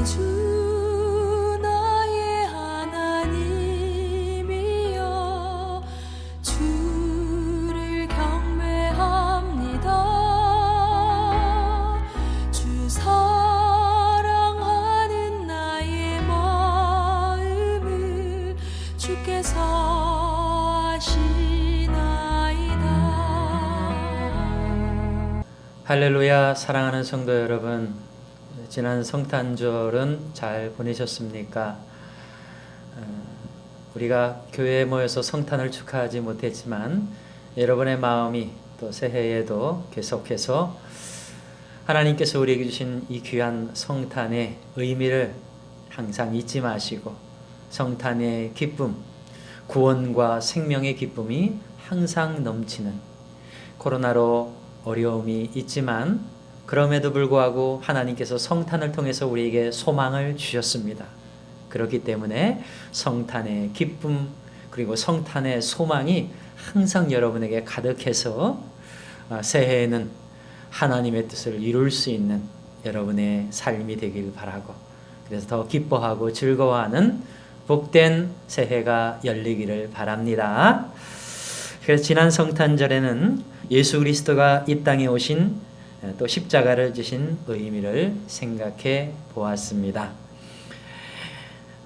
주 나의 하나님이여 주를 경배합니다. 주 사랑하는 나의 마음을 주께서 아시나이다. 할렐루야. 사랑하는 성도 여러분, 지난 성탄절은 잘 보내셨습니까? 우리가 교회에 모여서 성탄을 축하하지 못했지만 여러분의 마음이 또 새해에도 계속해서 하나님께서 우리에게 주신 이 귀한 성탄의 의미를 항상 잊지 마시고 성탄의 기쁨, 구원과 생명의 기쁨이 항상 넘치는, 코로나로 어려움이 있지만 그럼에도 불구하고 하나님께서 성탄을 통해서 우리에게 소망을 주셨습니다. 그렇기 때문에 성탄의 기쁨 그리고 성탄의 소망이 항상 여러분에게 가득해서 새해에는 하나님의 뜻을 이룰 수 있는 여러분의 삶이 되길 바라고, 그래서 더 기뻐하고 즐거워하는 복된 새해가 열리기를 바랍니다. 그래서 지난 성탄절에는 예수 그리스도가 이 땅에 오신 또 십자가를 지신 의미를 생각해 보았습니다.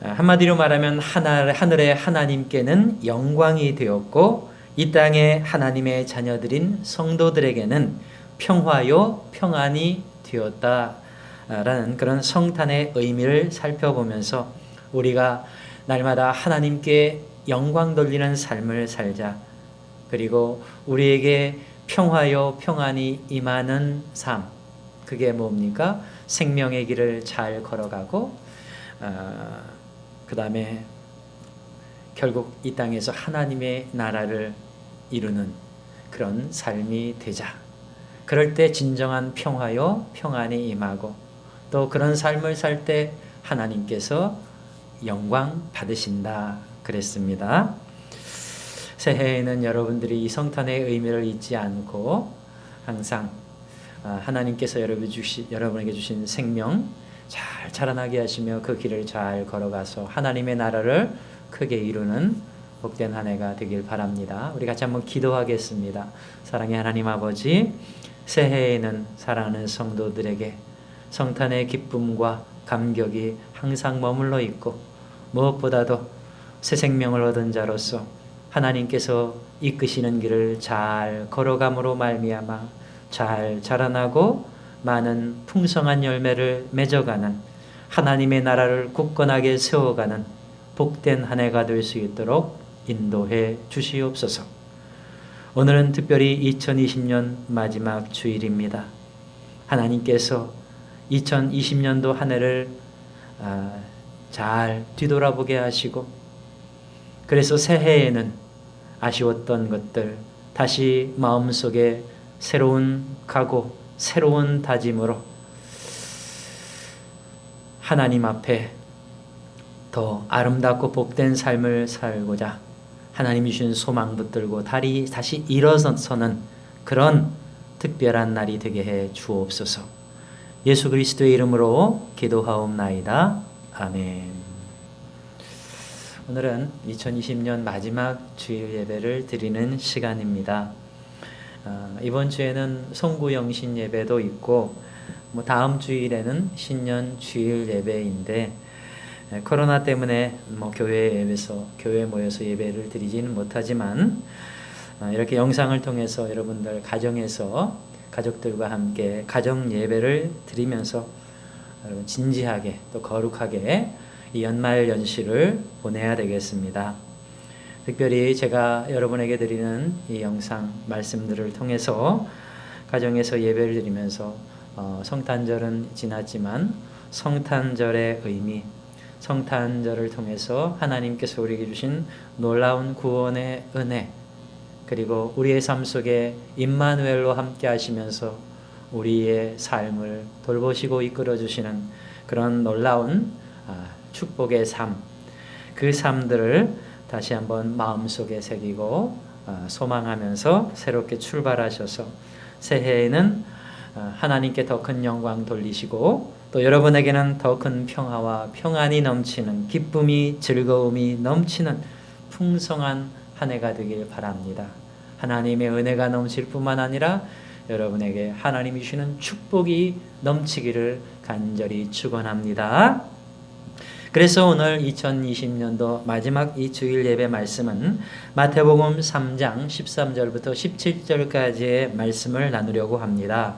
한마디로 말하면 하늘의 하나님께는 영광이 되었고 이 땅의 하나님의 자녀들인 성도들에게는 평화요 평안이 되었다라는 그런 성탄의 의미를 살펴보면서 우리가 날마다 하나님께 영광 돌리는 삶을 살자, 그리고 우리에게 평화요 평안이 임하는 삶, 그게 뭡니까? 생명의 길을 잘 걸어가고 그 다음에 결국 이 땅에서 하나님의 나라를 이루는 그런 삶이 되자. 그럴 때 진정한 평화요 평안이 임하고 또 그런 삶을 살 때 하나님께서 영광 받으신다 그랬습니다. 새해에는 여러분들이 이 성탄의 의미를 잊지 않고 항상 하나님께서 여러분에게 주신 생명 잘 자라나게 하시며 그 길을 잘 걸어가서 하나님의 나라를 크게 이루는 복된 한 해가 되길 바랍니다. 우리 같이 한번 기도하겠습니다. 사랑의 하나님 아버지, 새해에는 사랑하는 성도들에게 성탄의 기쁨과 감격이 항상 머물러 있고 무엇보다도 새 생명을 얻은 자로서 하나님께서 이끄시는 길을 잘 걸어감으로 말미암아 잘 자라나고 많은 풍성한 열매를 맺어가는, 하나님의 나라를 굳건하게 세워가는 복된 한 해가 될 수 있도록 인도해 주시옵소서. 오늘은 특별히 2020년 마지막 주일입니다. 하나님께서 2020년도 한 해를 잘 뒤돌아보게 하시고, 그래서 새해에는 아쉬웠던 것들 다시 마음속에 새로운 각오, 새로운 다짐으로 하나님 앞에 더 아름답고 복된 삶을 살고자 하나님이 주신 소망 붙들고 다시 일어서는 그런 특별한 날이 되게 해 주옵소서. 예수 그리스도의 이름으로 기도하옵나이다. 아멘. 오늘은 2020년 마지막 주일 예배를 드리는 시간입니다. 이번 주에는 송구영신 예배도 있고 다음 주일에는 신년 주일 예배인데 코로나 때문에 교회에 모여서 예배를 드리지는 못하지만 이렇게 영상을 통해서 여러분들 가정에서 가족들과 함께 가정 예배를 드리면서 여러분 진지하게 또 거룩하게 이 연말 연시를 보내야 되겠습니다. 특별히 제가 여러분에게 드리는 이 영상 말씀들을 통해서 가정에서 예배를 드리면서 성탄절은 지났지만 성탄절의 의미, 성탄절을 통해서 하나님께서 우리에게 주신 놀라운 구원의 은혜, 그리고 우리의 삶 속에 임마누엘로 함께 하시면서 우리의 삶을 돌보시고 이끌어 주시는 그런 놀라운 축복의 삶, 그 삶들을 다시 한번 마음속에 새기고 소망하면서 새롭게 출발하셔서 새해에는 하나님께 더 큰 영광 돌리시고 또 여러분에게는 더 큰 평화와 평안이 넘치는 기쁨이 즐거움이 넘치는 풍성한 한 해가 되길 바랍니다. 하나님의 은혜가 넘칠 뿐만 아니라 여러분에게 하나님이 주시는 축복이 넘치기를 간절히 축원합니다. 그래서 오늘 2020년도 마지막 이 주일 예배 말씀은 마태복음 3장 13절부터 17절까지의 말씀을 나누려고 합니다.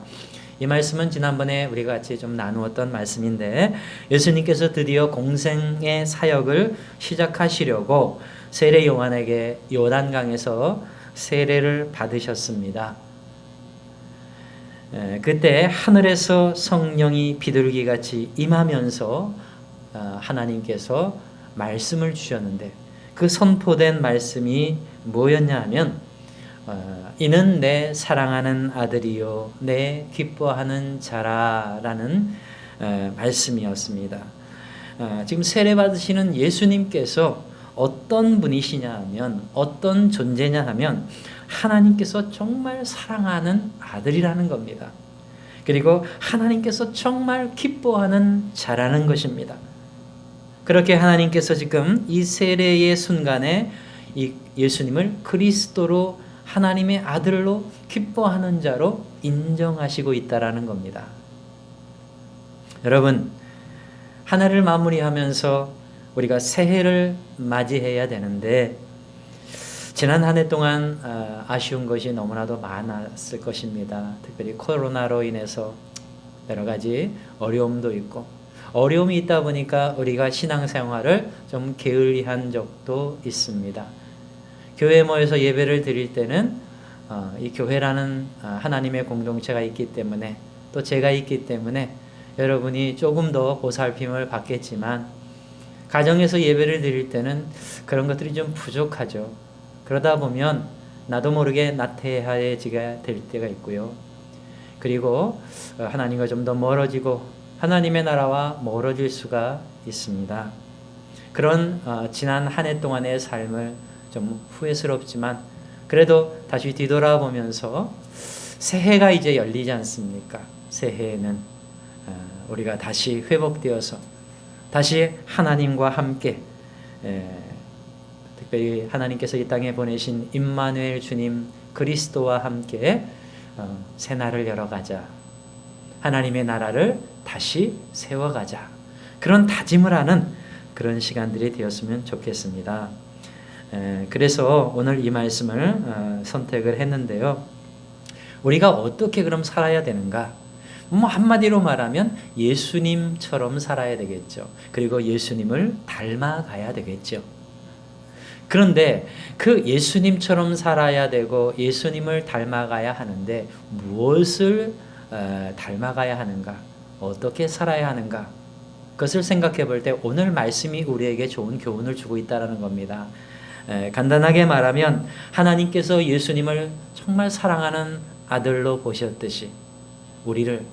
이 말씀은 지난번에 우리가 같이 좀 나누었던 말씀인데 예수님께서 드디어 공생의 사역을 시작하시려고 세례 요한에게 요단강에서 세례를 받으셨습니다. 그때 하늘에서 성령이 비둘기같이 임하면서 하나님께서 말씀을 주셨는데 그 선포된 말씀이 뭐였냐 하면 이는 내 사랑하는 아들이요 내 기뻐하는 자라라는 말씀이었습니다. 지금 세례 받으시는 예수님께서 어떤 분이시냐 하면 어떤 존재냐 하면 하나님께서 정말 사랑하는 아들이라는 겁니다. 그리고 하나님께서 정말 기뻐하는 자라는 것입니다. 그렇게 하나님께서 지금 이 세례의 순간에 이 예수님을 그리스도로 하나님의 아들로 기뻐하는 자로 인정하시고 있다라는 겁니다. 여러분, 한 해를 마무리하면서 우리가 새해를 맞이해야 되는데 지난 한 해 동안 아쉬운 것이 너무나도 많았을 것입니다. 특별히 코로나로 인해서 여러 가지 어려움도 있고 어려움이 있다 보니까 우리가 신앙생활을 좀 게을리한 적도 있습니다. 교회에 모여서 예배를 드릴 때는 이 교회라는 하나님의 공동체가 있기 때문에 또 제가 있기 때문에 여러분이 조금 더 보살핌을 받겠지만 가정에서 예배를 드릴 때는 그런 것들이 좀 부족하죠. 그러다 보면 나도 모르게 나태해지게 될 때가 있고요. 그리고 하나님과 좀 더 멀어지고 하나님의 나라와 멀어질 수가 있습니다. 그런 지난 한 해 동안의 삶을 좀 후회스럽지만 그래도 다시 뒤돌아보면서 새해가 이제 열리지 않습니까? 새해에는 우리가 다시 회복되어서 다시 하나님과 함께 특별히 하나님께서 이 땅에 보내신 임마누엘 주님 그리스도와 함께 새 날을 열어가자. 하나님의 나라를 다시 세워가자. 그런 다짐을 하는 그런 시간들이 되었으면 좋겠습니다. 그래서 오늘 이 말씀을 선택을 했는데요. 우리가 어떻게 그럼 살아야 되는가? 한마디로 말하면 예수님처럼 살아야 되겠죠. 그리고 예수님을 닮아가야 되겠죠. 그런데 그 예수님처럼 살아야 되고 예수님을 닮아가야 하는데 무엇을 닮아가야 하는가? 어떻게 살아야 하는가? 그것을 생각해 볼 때 오늘 말씀이 우리에게 좋은 교훈을 주고 있다는 겁니다. 간단하게 말하면 하나님께서 예수님을 정말 사랑하는 아들로 보셨듯이 우리를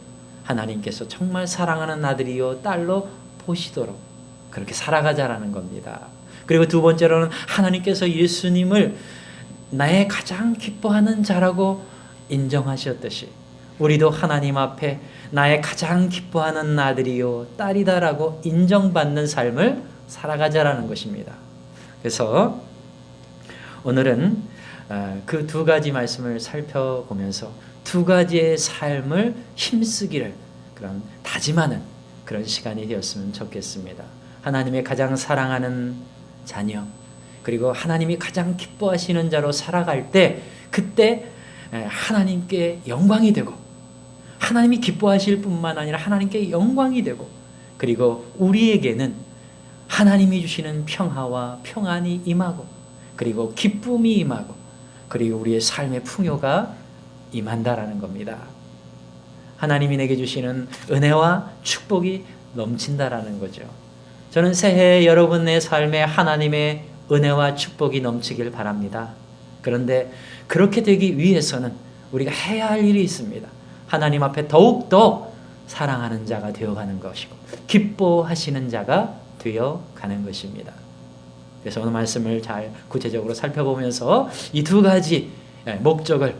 하나님께서 정말 사랑하는 아들이요 딸로 보시도록 그렇게 살아가자라는 겁니다. 그리고 두 번째로는 하나님께서 예수님을 나의 가장 기뻐하는 자라고 인정하셨듯이 우리도 하나님 앞에 나의 가장 기뻐하는 아들이요 딸이다라고 인정받는 삶을 살아가자라는 것입니다. 그래서 오늘은 그 두 가지 말씀을 살펴보면서 두 가지의 삶을 힘쓰기를 그런 다짐하는 그런 시간이 되었으면 좋겠습니다. 하나님의 가장 사랑하는 자녀 그리고 하나님이 가장 기뻐하시는 자로 살아갈 때 그때 하나님께 영광이 되고 하나님이 기뻐하실 뿐만 아니라 하나님께 영광이 되고 그리고 우리에게는 하나님이 주시는 평화와 평안이 임하고 그리고 기쁨이 임하고 그리고 우리의 삶의 풍요가 임한다라는 겁니다. 하나님이 내게 주시는 은혜와 축복이 넘친다라는 거죠. 저는 새해 여러분의 삶에 하나님의 은혜와 축복이 넘치길 바랍니다. 그런데 그렇게 되기 위해서는 우리가 해야 할 일이 있습니다. 하나님 앞에 더욱더 사랑하는 자가 되어가는 것이고 기뻐하시는 자가 되어가는 것입니다. 그래서 오늘 말씀을 잘 구체적으로 살펴보면서 이 두 가지 목적을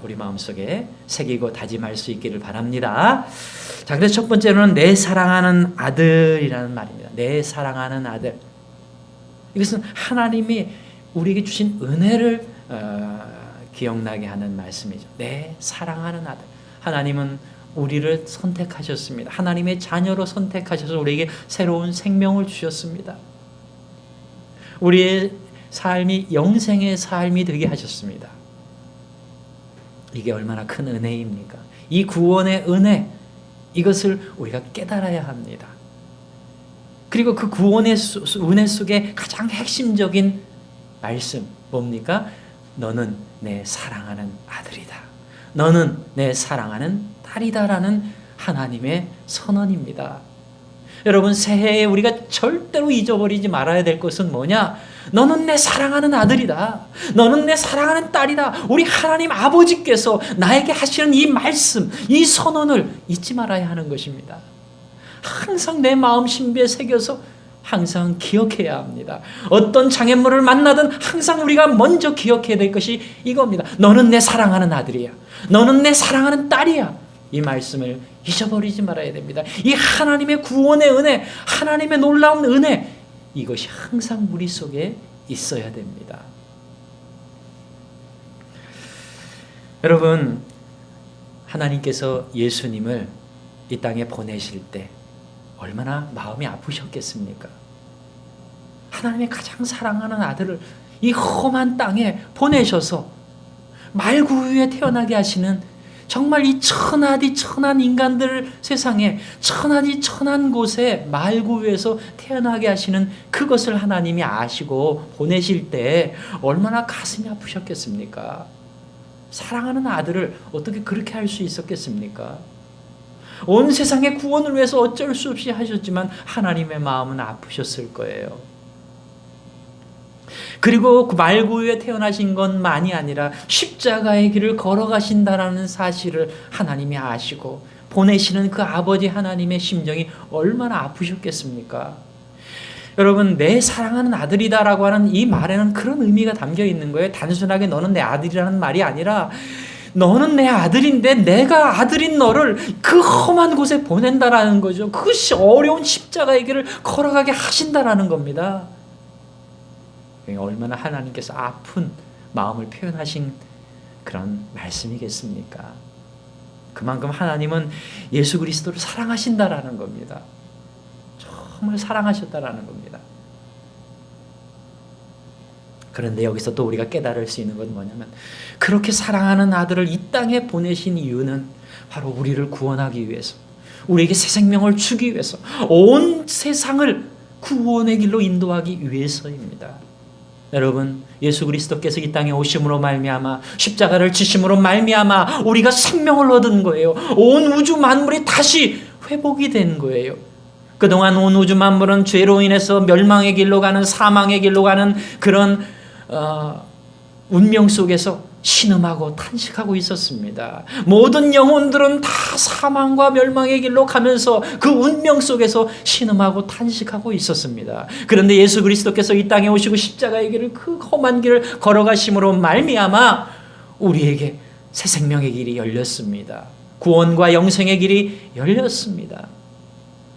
우리 마음속에 새기고 다짐할 수 있기를 바랍니다. 자, 그래서 첫 번째로는 내 사랑하는 아들이라는 말입니다. 내 사랑하는 아들. 이것은 하나님이 우리에게 주신 은혜를 기억나게 하는 말씀이죠. 내 사랑하는 아들. 하나님은 우리를 선택하셨습니다. 하나님의 자녀로 선택하셔서 우리에게 새로운 생명을 주셨습니다. 우리의 삶이 영생의 삶이 되게 하셨습니다. 이게 얼마나 큰 은혜입니까? 이 구원의 은혜, 이것을 우리가 깨달아야 합니다. 그리고 그 구원의 은혜 속에 가장 핵심적인 말씀 뭡니까? 너는 내 사랑하는 아들이다. 너는 내 사랑하는 딸이다라는 하나님의 선언입니다. 여러분, 새해에 우리가 절대로 잊어버리지 말아야 될 것은 뭐냐? 너는 내 사랑하는 아들이다. 너는 내 사랑하는 딸이다. 우리 하나님 아버지께서 나에게 하시는 이 말씀, 이 선언을 잊지 말아야 하는 것입니다. 항상 내 마음 신비에 새겨서 항상 기억해야 합니다. 어떤 장애물을 만나든 항상 우리가 먼저 기억해야 될 것이 이겁니다. 너는 내 사랑하는 아들이야. 너는 내 사랑하는 딸이야. 이 말씀을 잊어버리지 말아야 됩니다. 이 하나님의 구원의 은혜, 하나님의 놀라운 은혜, 이것이 항상 우리 속에 있어야 됩니다. 여러분, 하나님께서 예수님을 이 땅에 보내실 때 얼마나 마음이 아프셨겠습니까? 하나님의 가장 사랑하는 아들을 이 험한 땅에 보내셔서 말구 위에 태어나게 하시는, 정말 이 천하디 천한 인간들 세상에 천하디 천한 곳에 말구 위에서 태어나게 하시는 그것을 하나님이 아시고 보내실 때 얼마나 가슴이 아프셨겠습니까? 사랑하는 아들을 어떻게 그렇게 할 수 있었겠습니까? 온 세상의 구원을 위해서 어쩔 수 없이 하셨지만 하나님의 마음은 아프셨을 거예요. 그리고 그 말구 위에 태어나신 것만이 아니라 십자가의 길을 걸어가신다라는 사실을 하나님이 아시고 보내시는 그 아버지 하나님의 심정이 얼마나 아프셨겠습니까? 여러분, 내 사랑하는 아들이다라고 하는 이 말에는 그런 의미가 담겨 있는 거예요. 단순하게 너는 내 아들이라는 말이 아니라 너는 내 아들인데 내가 아들인 너를 그 험한 곳에 보낸다라는 거죠. 그 어려운 십자가의 길을 걸어가게 하신다라는 겁니다. 얼마나 하나님께서 아픈 마음을 표현하신 그런 말씀이겠습니까? 그만큼 하나님은 예수 그리스도를 사랑하신다라는 겁니다. 정말 사랑하셨다라는 겁니다. 그런데 여기서 또 우리가 깨달을 수 있는 건 뭐냐면, 그렇게 사랑하는 아들을 이 땅에 보내신 이유는 바로 우리를 구원하기 위해서, 우리에게 새 생명을 주기 위해서, 온 세상을 구원의 길로 인도하기 위해서입니다. 여러분, 예수 그리스도께서 이 땅에 오심으로 말미암아, 십자가를 지심으로 말미암아 우리가 생명을 얻은 거예요. 온 우주 만물이 다시 회복이 된 거예요. 그동안 온 우주 만물은 죄로 인해서 멸망의 길로 가는, 사망의 길로 가는 그런 운명 속에서 신음하고 탄식하고 있었습니다. 모든 영혼들은 다 사망과 멸망의 길로 가면서 그 운명 속에서 신음하고 탄식하고 있었습니다. 그런데 예수 그리스도께서 이 땅에 오시고 십자가의 길을, 그 험한 길을 걸어가심으로 말미암아 우리에게 새 생명의 길이 열렸습니다. 구원과 영생의 길이 열렸습니다.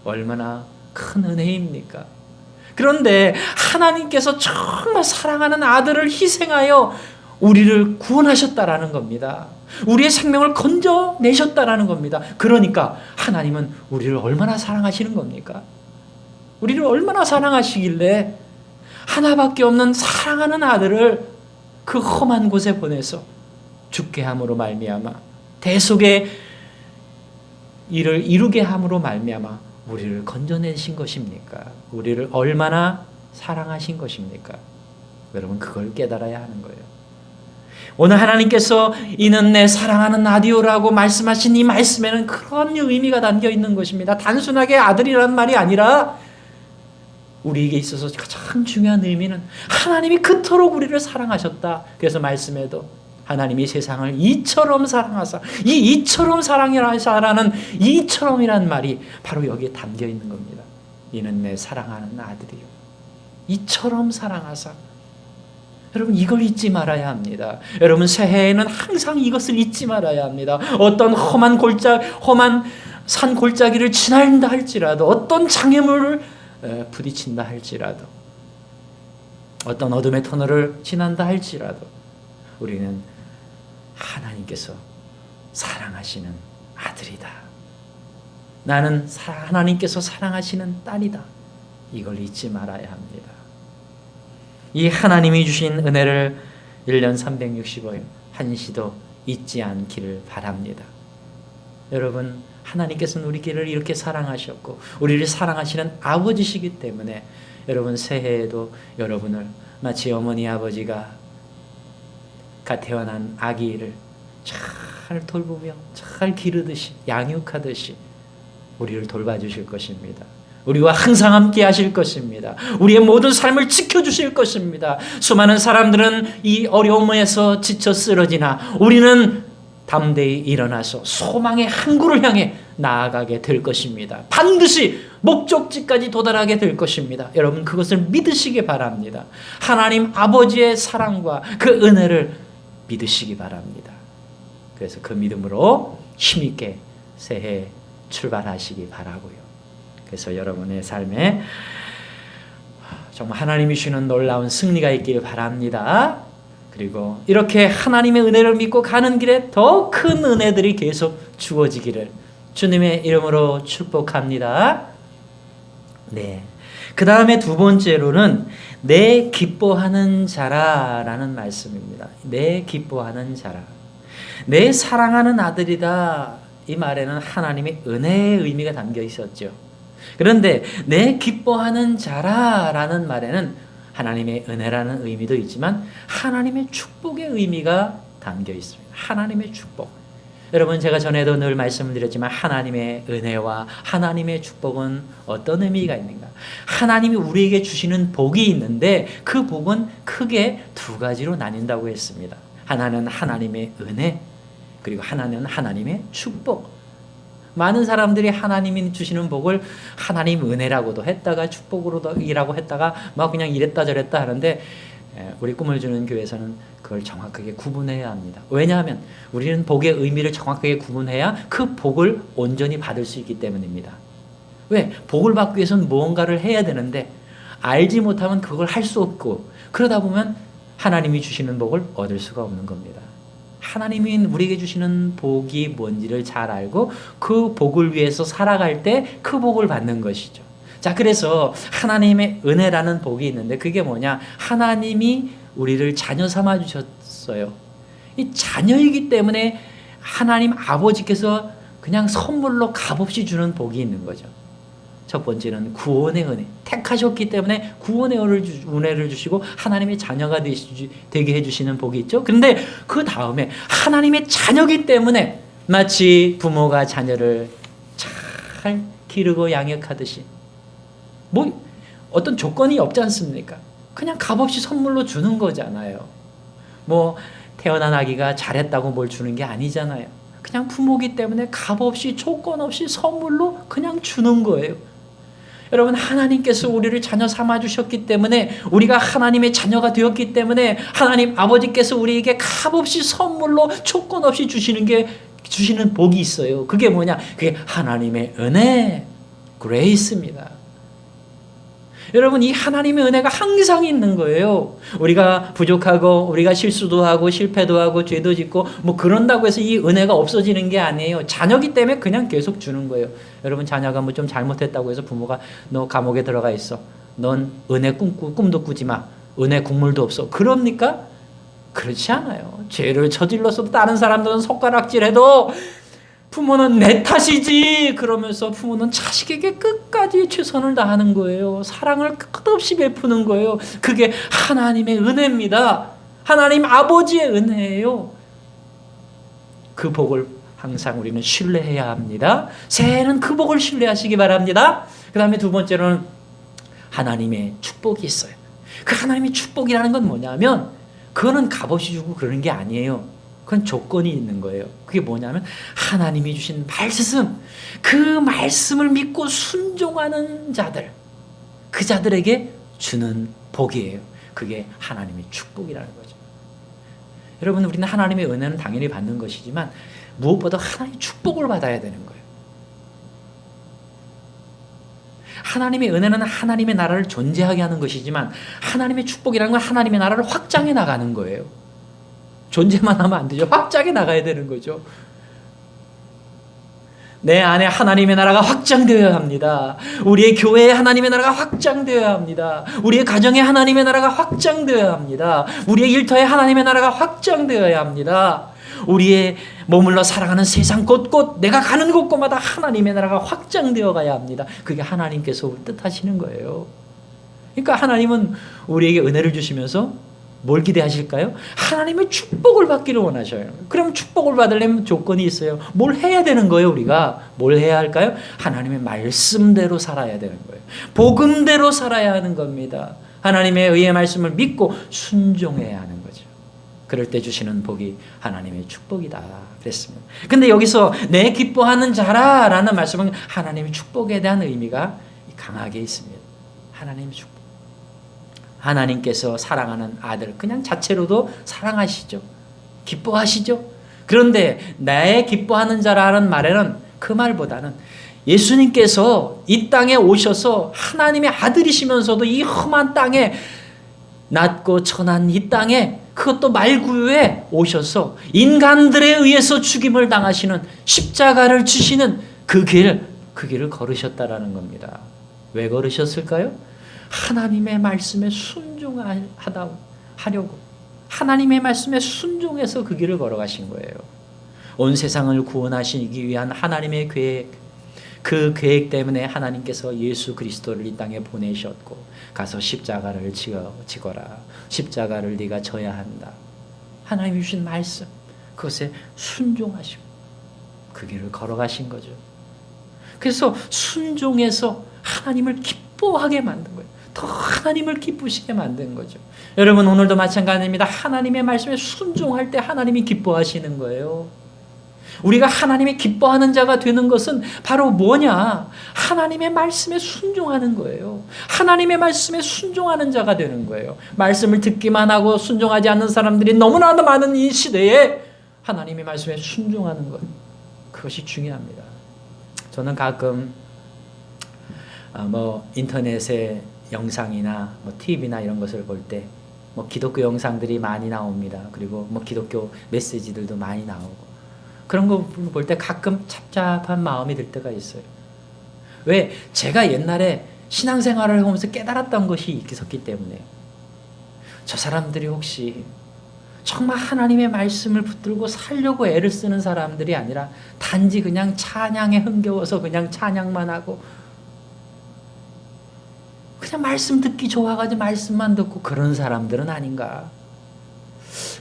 얼마나 큰 은혜입니까? 그런데 하나님께서 정말 사랑하는 아들을 희생하여 우리를 구원하셨다라는 겁니다. 우리의 생명을 건져내셨다라는 겁니다. 그러니까 하나님은 우리를 얼마나 사랑하시는 겁니까? 우리를 얼마나 사랑하시길래 하나밖에 없는 사랑하는 아들을 그 험한 곳에 보내서 죽게 함으로 말미암아, 대속의 일을 이루게 함으로 말미암아 우리를 건져내신 것입니까? 우리를 얼마나 사랑하신 것입니까? 여러분, 그걸 깨달아야 하는 거예요. 오늘 하나님께서 이는 내 사랑하는 아디오라고 말씀하신 이 말씀에는 그런 의미가 담겨 있는 것입니다. 단순하게 아들이라는 말이 아니라 우리에게 있어서 가장 중요한 의미는 하나님이 그토록 우리를 사랑하셨다. 그래서 말씀에도 하나님이 세상을 이처럼 사랑하사, 이 이처럼 사랑하사라는 이처럼이란 말이 바로 여기에 담겨 있는 겁니다. 이는 내 사랑하는 아들이요, 이처럼 사랑하사. 여러분 이걸 잊지 말아야 합니다. 여러분 새해에는 항상 이것을 잊지 말아야 합니다. 어떤 험한 산 골짜기를 지난다 할지라도, 어떤 장애물을 부딪힌다 할지라도, 어떤 어둠의 터널을 지난다 할지라도 우리는 하나님께서 사랑하시는 아들이다. 나는 하나님께서 사랑하시는 딸이다. 이걸 잊지 말아야 합니다. 이 하나님이 주신 은혜를 1년 365일 한시도 잊지 않기를 바랍니다. 여러분 하나님께서는 우리 길을 이렇게 사랑하셨고 우리를 사랑하시는 아버지시기 때문에 여러분 새해에도 여러분을 마치 어머니 아버지가 갓 태어난 아기를 잘 돌보며 잘 기르듯이 양육하듯이 우리를 돌봐주실 것입니다. 우리와 항상 함께 하실 것입니다. 우리의 모든 삶을 지켜주실 것입니다. 수많은 사람들은 이 어려움에서 지쳐 쓰러지나 우리는 담대히 일어나서 소망의 항구를 향해 나아가게 될 것입니다. 반드시 목적지까지 도달하게 될 것입니다. 여러분 그것을 믿으시기 바랍니다. 하나님 아버지의 사랑과 그 은혜를 믿으시기 바랍니다. 그래서 그 믿음으로 힘있게 새해 출발하시기 바라고요. 그래서 여러분의 삶에 정말 하나님이 주시는 놀라운 승리가 있기를 바랍니다. 그리고 이렇게 하나님의 은혜를 믿고 가는 길에 더 큰 은혜들이 계속 주어지기를 주님의 이름으로 축복합니다. 네. 그 다음에 두 번째로는 내 기뻐하는 자라라는 말씀입니다. 내 기뻐하는 자라. 내 사랑하는 아들이다. 이 말에는 하나님의 은혜의 의미가 담겨 있었죠. 그런데 내 기뻐하는 자라라는 말에는 하나님의 은혜라는 의미도 있지만 하나님의 축복의 의미가 담겨 있습니다. 하나님의 축복. 여러분 제가 전에도 늘 말씀을 드렸지만 하나님의 은혜와 하나님의 축복은 어떤 의미가 있는가? 하나님이 우리에게 주시는 복이 있는데 그 복은 크게 두 가지로 나뉜다고 했습니다. 하나는 하나님의 은혜, 그리고 하나는 하나님의 축복. 많은 사람들이 하나님이 주시는 복을 하나님 은혜라고도 했다가 축복으로이라고 했다가 막 그냥 이랬다 저랬다 하는데 우리 꿈을 주는 교회에서는 그걸 정확하게 구분해야 합니다. 왜냐하면 우리는 복의 의미를 정확하게 구분해야 그 복을 온전히 받을 수 있기 때문입니다. 왜? 복을 받기 위해서는 무언가를 해야 되는데 알지 못하면 그걸 할 수 없고 그러다 보면 하나님이 주시는 복을 얻을 수가 없는 겁니다. 하나님이 우리에게 주시는 복이 뭔지를 잘 알고 그 복을 위해서 살아갈 때 그 복을 받는 것이죠. 자, 그래서 하나님의 은혜라는 복이 있는데 그게 뭐냐? 하나님이 우리를 자녀 삼아 주셨어요. 이 자녀이기 때문에 하나님 아버지께서 그냥 선물로 값없이 주는 복이 있는 거죠. 첫 번째는 구원의 은혜. 택하셨기 때문에 구원의 은혜를 주시고 하나님의 자녀가 되게 해주시는 복이 있죠. 그런데 그 다음에 하나님의 자녀이기 때문에 마치 부모가 자녀를 잘 기르고 양육하듯이 뭐 어떤 조건이 없지 않습니까? 그냥 값없이 선물로 주는 거잖아요. 뭐 태어난 아기가 잘했다고 뭘 주는 게 아니잖아요. 그냥 부모기 때문에 값없이 조건 없이 선물로 그냥 주는 거예요. 여러분 하나님께서 우리를 자녀 삼아 주셨기 때문에 우리가 하나님의 자녀가 되었기 때문에 하나님 아버지께서 우리에게 값없이 선물로 조건 없이 주시는 복이 있어요. 그게 뭐냐? 그게 하나님의 은혜, 그레이스입니다. 여러분 이 하나님의 은혜가 항상 있는 거예요. 우리가 부족하고 우리가 실수도 하고 실패도 하고 죄도 짓고 뭐 그런다고 해서 이 은혜가 없어지는 게 아니에요. 자녀기 때문에 그냥 계속 주는 거예요. 여러분 자녀가 뭐 좀 잘못했다고 해서 부모가 너 감옥에 들어가 있어. 넌 은혜 꿈도 꾸지 마. 은혜 국물도 없어. 그럽니까? 그렇지 않아요. 죄를 저질러서도 다른 사람들은 손가락질해도 부모는 내 탓이지 그러면서 부모는 자식에게 끝까지 최선을 다하는 거예요. 사랑을 끝없이 베푸는 거예요. 그게 하나님의 은혜입니다. 하나님 아버지의 은혜예요. 그 복을 항상 우리는 신뢰해야 합니다. 새해에는 그 복을 신뢰하시기 바랍니다. 그 다음에 두 번째로는 하나님의 축복이 있어요. 그 하나님의 축복이라는 건 뭐냐면 그거는 값없이 주고 그러는 게 아니에요. 그건 조건이 있는 거예요. 그게 뭐냐면 하나님이 주신 말씀, 그 말씀을 믿고 순종하는 자들, 그 자들에게 주는 복이에요. 그게 하나님의 축복이라는 거죠. 여러분, 우리는 하나님의 은혜는 당연히 받는 것이지만 무엇보다 하나님의 축복을 받아야 되는 거예요. 하나님의 은혜는 하나님의 나라를 존재하게 하는 것이지만 하나님의 축복이라는 건 하나님의 나라를 확장해 나가는 거예요. 존재만 하면 안 되죠. 확장해 나가야 되는 거죠. 내 안에 하나님의 나라가 확장되어야 합니다. 우리의 교회에 하나님의 나라가 확장되어야 합니다. 우리의 가정에 하나님의 나라가 확장되어야 합니다. 우리의 일터에 하나님의 나라가 확장되어야 합니다. 우리의 머물러 살아가는 세상 곳곳 내가 가는 곳곳마다 하나님의 나라가 확장되어 가야 합니다. 그게 하나님께서 뜻하시는 거예요. 그러니까 하나님은 우리에게 은혜를 주시면서 뭘 기대하실까요? 하나님의 축복을 받기를 원하셔요. 그럼 축복을 받으려면 조건이 있어요. 뭘 해야 되는 거예요, 우리가? 뭘 해야 할까요? 하나님의 말씀대로 살아야 되는 거예요. 복음대로 살아야 하는 겁니다. 하나님의 의의 말씀을 믿고 순종해야 하는 거죠. 그럴 때 주시는 복이 하나님의 축복이다 그랬습니다. 근데 여기서 내 기뻐하는 자라라는 말씀은 하나님의 축복에 대한 의미가 강하게 있습니다. 하나님의 축복. 하나님께서 사랑하는 아들 그냥 자체로도 사랑하시죠. 기뻐하시죠. 그런데 나의 기뻐하는 자라는 말에는 그 말보다는 예수님께서 이 땅에 오셔서 하나님의 아들이시면서도 이 험한 땅에 낮고 천한 이 땅에 그것도 말구유에 오셔서 인간들에 의해서 죽임을 당하시는 십자가를 주시는 그 길을 걸으셨다라는 겁니다. 왜 걸으셨을까요? 하나님의 말씀에 순종하려고 하나님의 말씀에 순종해서 그 길을 걸어가신 거예요. 온 세상을 구원하시기 위한 하나님의 계획, 그 계획 때문에 하나님께서 예수 그리스도를 이 땅에 보내셨고 가서 십자가를 지거라. 십자가를 네가 져야 한다. 하나님이 주신 말씀 그것에 순종하시고 그 길을 걸어가신 거죠. 그래서 순종해서 하나님을 기뻐하게 만든 거예요. 더 하나님을 기쁘시게 만든 거죠. 여러분 오늘도 마찬가지입니다. 하나님의 말씀에 순종할 때 하나님이 기뻐하시는 거예요. 우리가 하나님이 기뻐하는 자가 되는 것은 바로 뭐냐? 하나님의 말씀에 순종하는 거예요. 하나님의 말씀에 순종하는 자가 되는 거예요. 말씀을 듣기만 하고 순종하지 않는 사람들이 너무나도 많은 이 시대에 하나님의 말씀에 순종하는 것, 그것이 중요합니다. 저는 가끔 인터넷에 영상이나 TV나 이런 것을 볼 때 기독교 영상들이 많이 나옵니다. 그리고 기독교 메시지들도 많이 나오고 그런 거 볼 때 가끔 착잡한 마음이 들 때가 있어요. 왜? 제가 옛날에 신앙생활을 하면서 깨달았던 것이 있었기 때문에 저 사람들이 혹시 정말 하나님의 말씀을 붙들고 살려고 애를 쓰는 사람들이 아니라 단지 그냥 찬양에 흥겨워서 그냥 찬양만 하고 그냥 말씀 듣기 좋아가지고 말씀만 듣고 그런 사람들은 아닌가.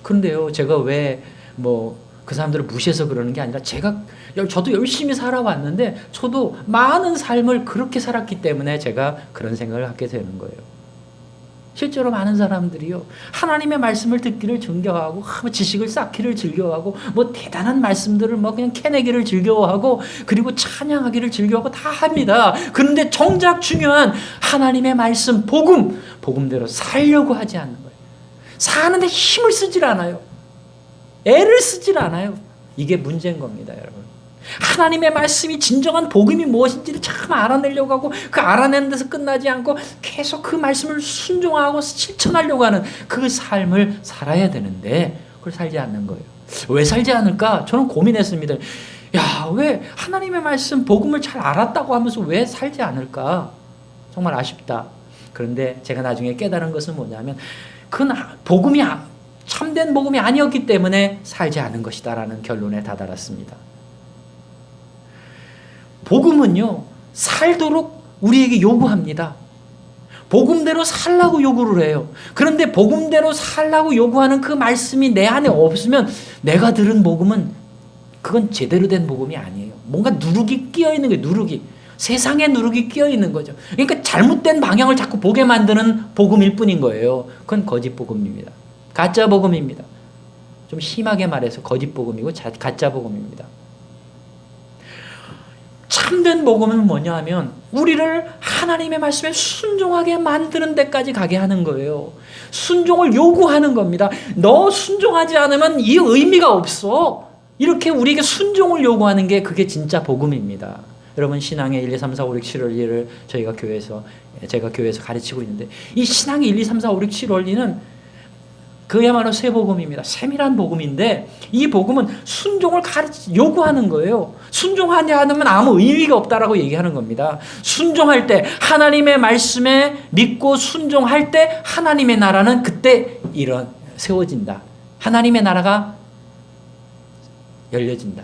그런데요, 제가 왜 그 사람들을 무시해서 그러는 게 아니라 저도 열심히 살아왔는데 저도 많은 삶을 그렇게 살았기 때문에 제가 그런 생각을 하게 되는 거예요. 실제로 많은 사람들이요, 하나님의 말씀을 듣기를 즐겨하고 지식을 쌓기를 즐겨하고 대단한 말씀들을 그냥 캐내기를 즐겨하고 그리고 찬양하기를 즐겨하고 다 합니다. 그런데 정작 중요한 하나님의 말씀 복음대로 살려고 하지 않는 거예요. 사는데 힘을 쓰질 않아요. 애를 쓰질 않아요. 이게 문제인 겁니다, 여러분. 하나님의 말씀이 진정한 복음이 무엇인지를 참 알아내려고 하고 그 알아내는 데서 끝나지 않고 계속 그 말씀을 순종하고 실천하려고 하는 그 삶을 살아야 되는데 그걸 살지 않는 거예요. 왜 살지 않을까? 저는 고민했습니다. 왜 하나님의 말씀 복음을 잘 알았다고 하면서 왜 살지 않을까? 정말 아쉽다. 그런데 제가 나중에 깨달은 것은 뭐냐면 그건 복음이 참된 복음이 아니었기 때문에 살지 않은 것이다라는 결론에 다다랐습니다. 복음은요, 살도록 우리에게 요구합니다. 복음대로 살라고 요구를 해요. 그런데 복음대로 살라고 요구하는 그 말씀이 내 안에 없으면 내가 들은 복음은 그건 제대로 된 복음이 아니에요. 뭔가 누룩이 끼어 있는 거예요. 누룩이. 세상에 누룩이 끼어 있는 거죠. 그러니까 잘못된 방향을 자꾸 보게 만드는 복음일 뿐인 거예요. 그건 거짓 복음입니다. 가짜 복음입니다. 좀 심하게 말해서 거짓 복음이고 가짜 복음입니다. 참된 복음은 뭐냐 하면 우리를 하나님의 말씀에 순종하게 만드는 데까지 가게 하는 거예요. 순종을 요구하는 겁니다. 너 순종하지 않으면 이 의미가 없어. 이렇게 우리에게 순종을 요구하는 게 그게 진짜 복음입니다. 여러분, 신앙의 1, 2, 3, 4, 5, 6, 7 원리를 제가 교회에서 가르치고 있는데, 이 신앙의 1, 2, 3, 4, 5, 6, 7 원리는 그야말로 새 복음입니다. 세밀한 복음인데, 이 복음은 순종을 요구하는 거예요. 순종하지 않으면 아무 의미가 없다라고 얘기하는 겁니다. 순종할 때, 하나님의 말씀에 믿고 순종할 때 하나님의 나라는 그때 세워진다. 하나님의 나라가 열려진다.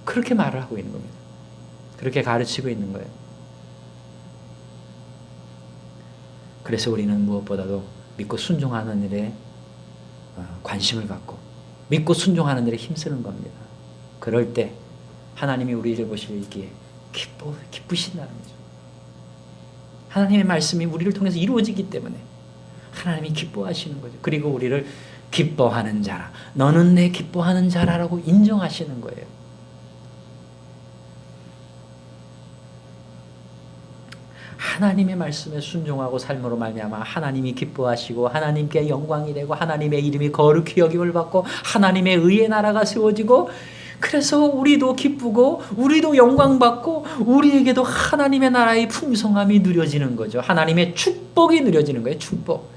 그렇게 말을 하고 있는 겁니다. 그렇게 가르치고 있는 거예요. 그래서 우리는 무엇보다도 믿고 순종하는 일에 관심을 갖고 믿고 순종하는 일에 힘쓰는 겁니다. 그럴 때 하나님이 우리를 보시기에 기쁘신다는 거죠. 하나님의 말씀이 우리를 통해서 이루어지기 때문에 하나님이 기뻐하시는 거죠. 그리고 우리를 기뻐하는 자라, 너는 내 기뻐하는 자라라고 인정하시는 거예요. 하나님의 말씀에 순종하고 삶으로 말미암아 하나님이 기뻐하시고 하나님께 영광이 되고 하나님의 이름이 거룩히 여김을 받고 하나님의 의의 나라가 세워지고, 그래서 우리도 기쁘고 우리도 영광받고 우리에게도 하나님의 나라의 풍성함이 누려지는 거죠. 하나님의 축복이 누려지는 거예요. 축복.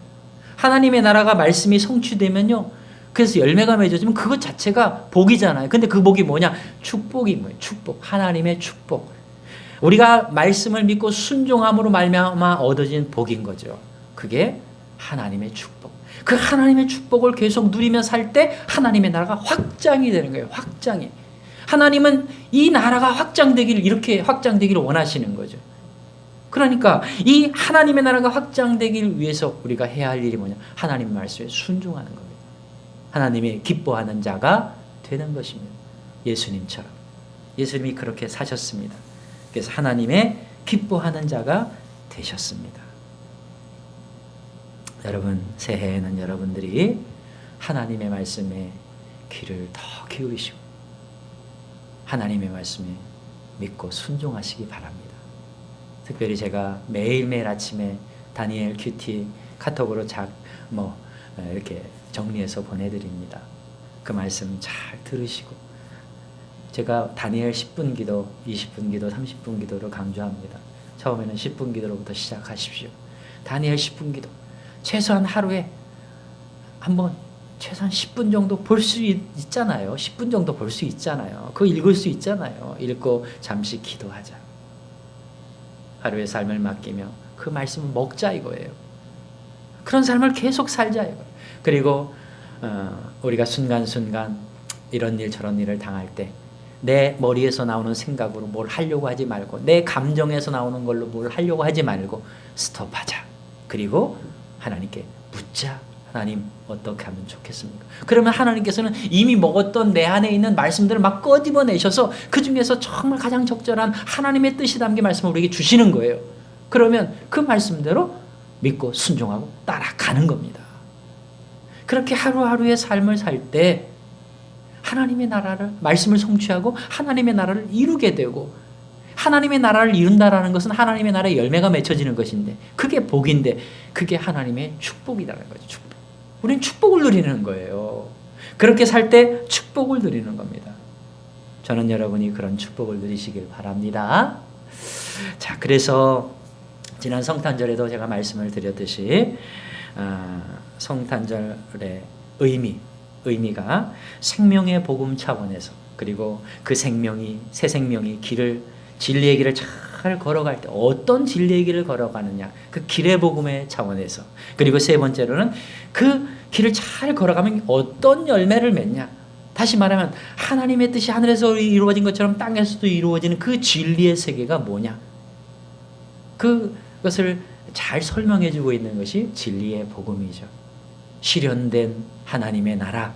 하나님의 나라가 말씀이 성취되면요, 그래서 열매가 맺어지면 그것 자체가 복이잖아요. 근데 그 복이 뭐냐? 축복이 뭐예요? 축복. 하나님의 축복. 우리가 말씀을 믿고 순종함으로 말미암아 얻어진 복인 거죠. 그게 하나님의 축복. 그 하나님의 축복을 계속 누리며 살 때 하나님의 나라가 확장이 되는 거예요. 확장이. 하나님은 이 나라가 이렇게 확장되기를 원하시는 거죠. 그러니까 이 하나님의 나라가 확장되기를 위해서 우리가 해야 할 일이 뭐냐? 하나님 말씀에 순종하는 겁니다. 하나님의 기뻐하는 자가 되는 것입니다. 예수님처럼. 예수님이 그렇게 사셨습니다. 그래서 하나님의 기뻐하는 자가 되셨습니다. 여러분, 새해에는 여러분들이 하나님의 말씀에 귀를 더 기울이시고 하나님의 말씀에 믿고 순종하시기 바랍니다. 특별히 제가 매일매일 아침에 다니엘 큐티 카톡으로 이렇게 정리해서 보내드립니다. 그 말씀 잘 들으시고, 제가 다니엘 10분 기도, 20분 기도, 30분 기도를 강조합니다. 처음에는 10분 기도로부터 시작하십시오. 다니엘 10분 기도. 최소한 하루에 최소한 10분 정도 볼 수 있잖아요. 10분 정도 볼 수 있잖아요. 그거 읽을 수 있잖아요. 읽고 잠시 기도하자. 하루의 삶을 맡기며 그 말씀을 먹자 이거예요. 그런 삶을 계속 살자 이거예요. 그리고 우리가 순간순간 이런 일 저런 일을 당할 때 내 머리에서 나오는 생각으로 뭘 하려고 하지 말고, 내 감정에서 나오는 걸로 뭘 하려고 하지 말고 스톱하자. 그리고 하나님께 묻자. 하나님, 어떻게 하면 좋겠습니까? 그러면 하나님께서는 이미 먹었던 내 안에 있는 말씀들을 막 끄집어내셔서 그 중에서 정말 가장 적절한 하나님의 뜻이 담긴 말씀을 우리에게 주시는 거예요. 그러면 그 말씀대로 믿고 순종하고 따라가는 겁니다. 그렇게 하루하루의 삶을 살 때 하나님의 나라를, 말씀을 성취하고 하나님의 나라를 이루게 되고, 하나님의 나라를 이룬다라는 것은 하나님의 나라의 열매가 맺혀지는 것인데, 그게 복인데 그게 하나님의 축복이라는 거죠. 축복. 우리는 축복을 누리는 거예요. 그렇게 살 때 축복을 누리는 겁니다. 저는 여러분이 그런 축복을 누리시길 바랍니다. 자, 그래서 지난 성탄절에도 제가 말씀을 드렸듯이 성탄절의 의미가 생명의 복음 차원에서, 그리고 그 새 생명이 진리의 길을 잘 걸어갈 때 어떤 진리의 길을 걸어가느냐, 그 길의 복음의 차원에서, 그리고 세 번째로는 그 길을 잘 걸어가면 어떤 열매를 맺냐, 다시 말하면 하나님의 뜻이 하늘에서 이루어진 것처럼 땅에서도 이루어지는 그 진리의 세계가 뭐냐, 그것을 잘 설명해 주고 있는 것이 진리의 복음이죠. 실현된 하나님의 나라,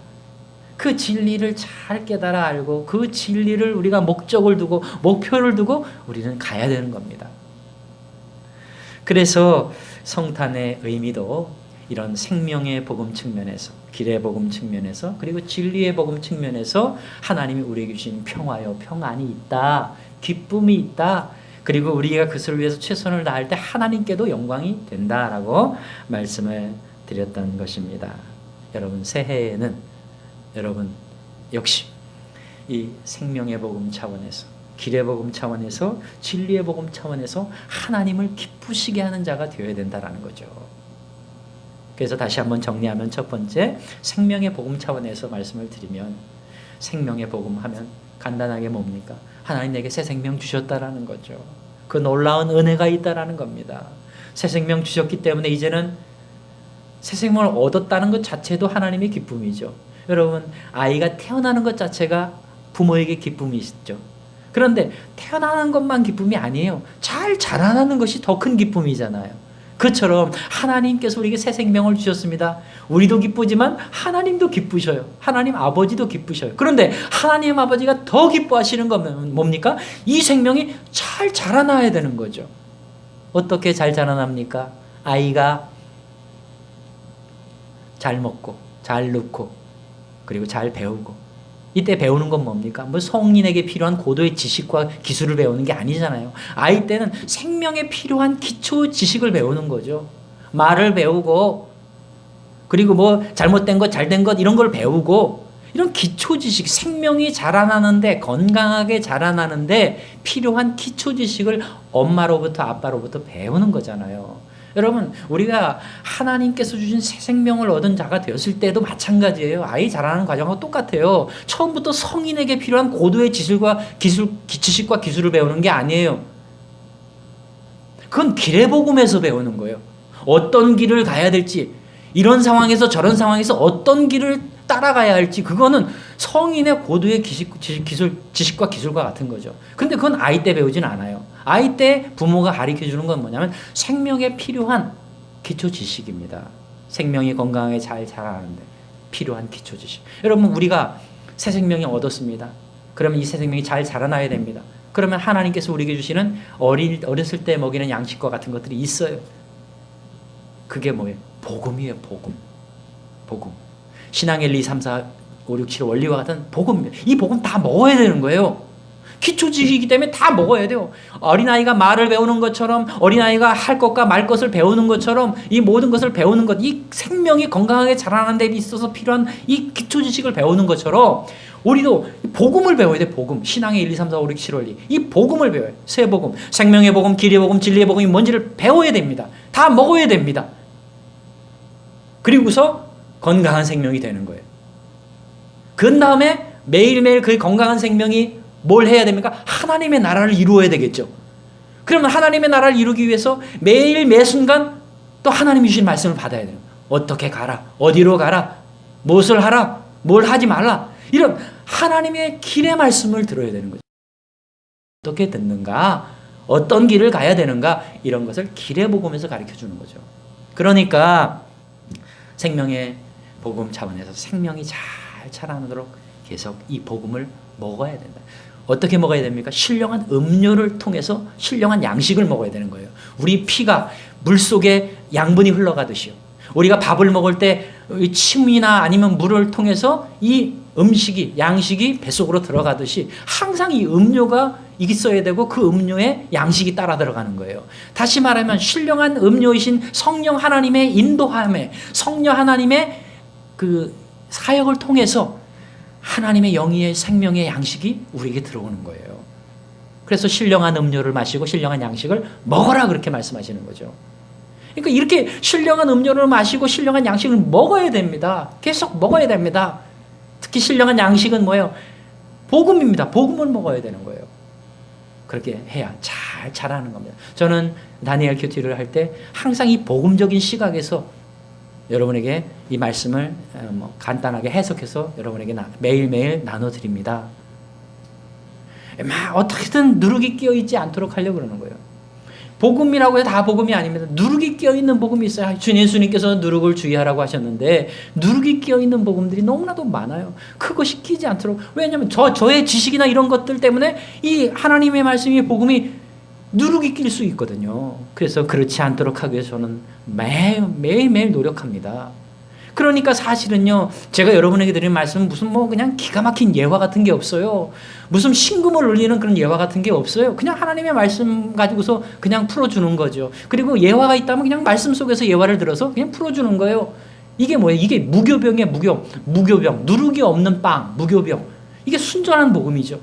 그 진리를 잘 깨달아 알고 그 진리를 우리가 목적을 두고 목표를 두고 우리는 가야 되는 겁니다. 그래서 성탄의 의미도 이런 생명의 복음 측면에서, 길의 복음 측면에서, 그리고 진리의 복음 측면에서 하나님이 우리에게 주신 평화요, 평안이 있다, 기쁨이 있다, 그리고 우리가 그것을 위해서 최선을 다할 때 하나님께도 영광이 된다라고 말씀을 드렸던 것입니다. 여러분, 새해에는 여러분 역시 이 생명의 복음 차원에서, 길의 복음 차원에서, 진리의 복음 차원에서 하나님을 기쁘시게 하는 자가 되어야 된다라는 거죠. 그래서 다시 한번 정리하면, 첫 번째, 생명의 복음 차원에서 말씀을 드리면, 생명의 복음 하면 간단하게 뭡니까? 하나님 내게 새 생명 주셨다라는 거죠. 그 놀라운 은혜가 있다라는 겁니다. 새 생명 주셨기 때문에 이제는 새 생명을 얻었다는 것 자체도 하나님의 기쁨이죠. 여러분, 아이가 태어나는 것 자체가 부모에게 기쁨이 있죠. 그런데 태어나는 것만 기쁨이 아니에요. 잘 자라나는 것이 더 큰 기쁨이잖아요. 그처럼 하나님께서 우리에게 새 생명을 주셨습니다. 우리도 기쁘지만 하나님도 기쁘셔요. 하나님 아버지도 기쁘셔요. 그런데 하나님 아버지가 더 기뻐하시는 건 뭡니까? 이 생명이 잘 자라나야 되는 거죠. 어떻게 잘 자라납니까? 아이가 잘 먹고, 잘 눕고, 그리고 잘 배우고. 이때 배우는 건 뭡니까? 뭐 성인에게 필요한 고도의 지식과 기술을 배우는 게 아니잖아요. 아이 때는 생명에 필요한 기초 지식을 배우는 거죠. 말을 배우고, 그리고 뭐 잘못된 것, 잘된 것 이런 걸 배우고, 이런 기초 지식, 생명이 자라나는데, 건강하게 자라나는데 필요한 기초 지식을 엄마로부터 아빠로부터 배우는 거잖아요. 여러분, 우리가 하나님께서 주신 새 생명을 얻은 자가 되었을 때도 마찬가지예요. 아이 자라는 과정하고 똑같아요. 처음부터 성인에게 필요한 고도의 지식과 기술을 배우는 게 아니에요. 그건 길의 복음에서 배우는 거예요. 어떤 길을 가야 될지, 이런 상황에서 저런 상황에서 어떤 길을 따라가야 할지, 그거는 성인의 고도의 지식과 기술과 같은 거죠. 근데 그건 아이 때 배우진 않아요. 아이 때 부모가 가르쳐 주는 건 뭐냐면 생명에 필요한 기초 지식입니다. 생명이 건강하게 잘 자라는데 필요한 기초 지식. 여러분, 우리가 새 생명이 얻었습니다. 그러면 이 새 생명이 잘 자라나야 됩니다. 그러면 하나님께서 우리에게 주시는 어렸을 때 먹이는 양식과 같은 것들이 있어요. 그게 뭐예요? 복음이에요. 복음. 신앙의 1, 2, 3, 4, 5, 6, 7 원리와 같은 복음입니다. 이 복음 다 먹어야 되는 거예요. 기초 지식이기 때문에 다 먹어야 돼요. 어린아이가 말을 배우는 것처럼, 어린아이가 할 것과 말 것을 배우는 것처럼, 이 모든 것을 배우는 것, 이 생명이 건강하게 자라는 데 있어서 필요한 이 기초 지식을 배우는 것처럼 우리도 복음을 배워야 돼. 복음. 신앙의 1, 2, 3, 4, 5, 6, 7 원리. 이 복음을 배워요. 새 복음, 생명의 복음, 길의 복음, 진리의 복음이 뭔지를 배워야 됩니다. 다 먹어야 됩니다. 그리고서 건강한 생명이 되는 거예요. 그 다음에 매일매일 그 건강한 생명이 뭘 해야 됩니까? 하나님의 나라를 이루어야 되겠죠. 그러면 하나님의 나라를 이루기 위해서 매일 매순간 또 하나님이 주신 말씀을 받아야 돼요. 어떻게 가라, 어디로 가라, 무엇을 하라, 뭘 하지 말라, 이런 하나님의 길의 말씀을 들어야 되는 거죠. 어떻게 듣는가, 어떤 길을 가야 되는가, 이런 것을 길의 복음에서 가르쳐 주는 거죠. 그러니까 생명의 복음 차원에서 생명이 잘 자라나도록 계속 이 복음을 먹어야 된다. 어떻게 먹어야 됩니까? 신령한 음료를 통해서 신령한 양식을 먹어야 되는 거예요. 우리 피가 물속에 양분이 흘러가듯이요. 우리가 밥을 먹을 때 침이나 아니면 물을 통해서 이 음식이, 양식이 뱃속으로 들어가듯이 항상 이 음료가 있어야 되고 그 음료에 양식이 따라 들어가는 거예요. 다시 말하면 신령한 음료이신 성령 하나님의 인도함에, 성령 하나님의 그 사역을 통해서 하나님의 영의 생명의 양식이 우리에게 들어오는 거예요. 그래서 신령한 음료를 마시고 신령한 양식을 먹어라, 그렇게 말씀하시는 거죠. 그러니까 이렇게 신령한 음료를 마시고 신령한 양식을 먹어야 됩니다. 계속 먹어야 됩니다. 특히 신령한 양식은 뭐예요? 복음입니다. 복음을 먹어야 되는 거예요. 그렇게 해야 잘 자라는 겁니다. 저는 다니엘 큐티를 할 때 항상 이 복음적인 시각에서 여러분에게 이 말씀을 간단하게 해석해서 여러분에게 매일매일 나눠드립니다. 어떻게든 누룩이 끼어있지 않도록 하려고 그러는 거예요. 복음이라고 해서 다 복음이 아닙니다. 누룩이 끼어있는 복음이 있어요. 주 예수님께서 누룩을 주의하라고 하셨는데 누룩이 끼어있는 복음들이 너무나도 많아요. 그것이 끼지 않도록. 왜냐하면 저의 지식이나 이런 것들 때문에 이 하나님의 말씀이, 복음이 누룩이 낄 수 있거든요. 그래서 그렇지 않도록 하기 위해서 저는 매일매일 노력합니다. 그러니까 사실은요, 제가 여러분에게 드린 말씀은 무슨 뭐 그냥 기가 막힌 예화 같은 게 없어요. 무슨 신금을 울리는 그런 예화 같은 게 없어요. 그냥 하나님의 말씀 가지고서 그냥 풀어주는 거죠. 그리고 예화가 있다면 그냥 말씀 속에서 예화를 들어서 그냥 풀어주는 거예요. 이게 뭐예요? 이게 무교병이에요. 무교병. 누룩이 없는 빵, 무교병. 이게 순전한 복음이죠.